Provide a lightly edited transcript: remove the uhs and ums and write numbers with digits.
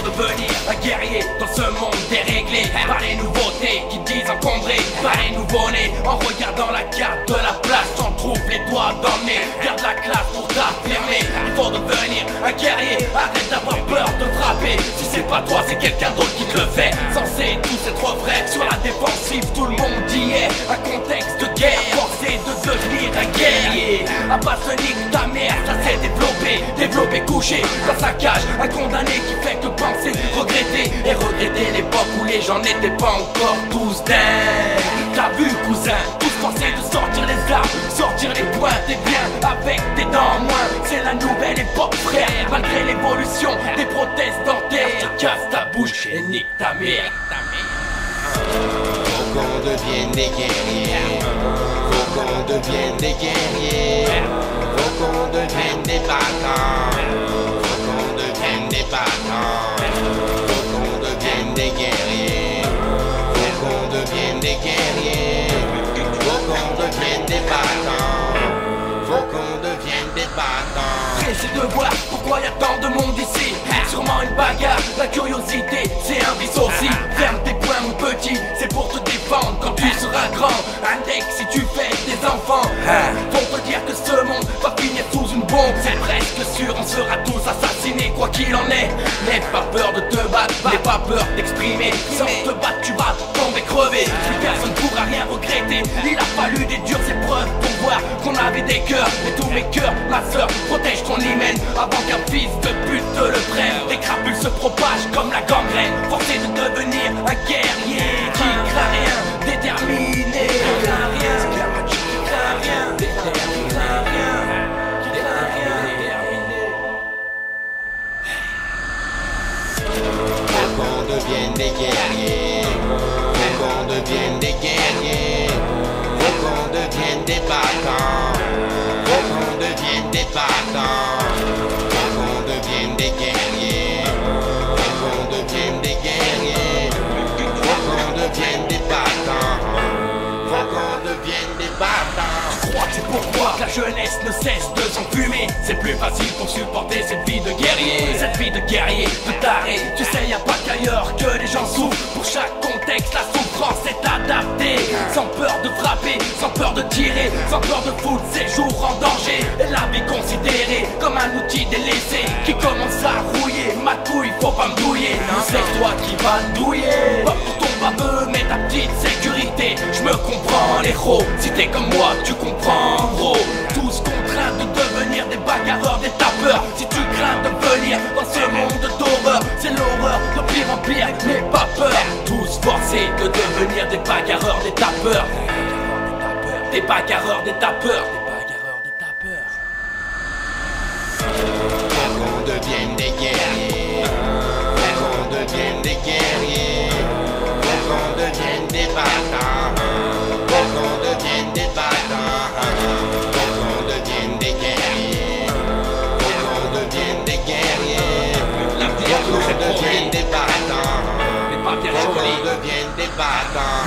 devenir un guerrier dans ce monde déréglé par les nouveautés qui disent encombré par les nouveaux-nés. En regardant la carte de la place, on trouve les doigts dans le nez. Garde la classe pour t'affirmer. Il faut devenir un guerrier, arrête d'avoir peur de frapper. Si c'est pas toi, c'est quelqu'un d'autre qui te le fait. Censé tous être vrai, sur la défensive tout le monde y est. Un contexte de guerre, forcé de devenir un guerrier. À pas se nique ta mère, ça s'est développé couché dans sa cage. Un condamné qui fait que penser, regretter et regretter l'époque où les gens n'étaient pas encore tous dingues. T'as vu cousin, tous forcés de sortir les armes, sortir les poings des biens avec des dents en moins. C'est la nouvelle époque frère, malgré l'évolution des prothèses dentaires. Casse ta bouche et nique ta mère. Faut qu'on devienne des guerriers. Faut qu'on devienne des guerriers. Faut qu'on devienne des battants. Faut qu'on devienne des battants. Faut qu'on devienne des guerriers. Faut qu'on devienne des guerriers. Faut qu'on devienne des battants. Faut qu'on devienne des battants. Pressé de voir pourquoi y a tant de monde ici. Sûrement une bagarre, la curiosité c'est un vice aussi. Ferme tes poings mon petit, c'est pour te défendre quand tu seras grand. Index si tu fais des enfants. Faut te dire que ce monde va finir sous une bombe. C'est presque sûr, on sera tous assassinés quoi qu'il en est. N'aie pas peur de te battre, n'aie pas peur d'exprimer. Sans te battre tu vas tomber crever. Plus personne pourra rien regretter. Il a fallu des dures épreuves pour voir qu'on avait des cœurs. Et tous mes cœurs, ma soeur, protège ton hymen avant qu'un fils de pute te le prenne. Les crapules se propagent comme la gangrène. Forcé de devenir un guerrier qui craint rien, déterminé. Qui craint rien, Faut qu'on devienne des guerriers. Faut qu'on devienne des guerriers. Faut qu'on devienne des battants. Faut qu'on devienne des battants. Faut qu'on devienne des guerriers. Faut qu'on devienne des guerriers. Faut qu'on devienne des battants. Faut qu'on devienne des battants. Tu crois que c'est pourquoi la jeunesse ne cesse de s'enfumer. C'est plus facile pour supporter cette vie de guerrier. Cette vie de guerrier, de taré. Tu sais y'a pas qu'ailleurs que les gens souffrent. Pour chaque contexte la souffrance est adaptée. Sans peur de frapper, sans peur de tirer, sans peur de foutre ses jours en danger. Et la vie considérée comme un outil délaissé qui commence à rouiller. Ma couille, faut pas me douiller. C'est toi qui vas me douiller. Pas pour ton baveux mais ta petite sécurité. Je me comprends l'héros, si t'es comme moi tu comprends gros. Tous contraints de devenir des bagarreurs, des tapeurs. Si tu crains de venir dans ce monde d'horreur, c'est l'horreur de pire en pire, n'aie pas peur. Tous forcés de devenir des bagarreurs, des tapeurs. Des bagarreurs, des tapeurs. Des bagarreurs, des tapeurs. Faut qu'on devienne des guerriers. Faut qu'on devienne des guerriers. Faut qu'on devienne des battants. Faut qu'on devienne des battants. Faut qu'on devienne des guerriers. Faut qu'on devienne des guerriers. La Faut qu'on devienne des battants. mais pas bien Faut joli. qu'on devienne des battants.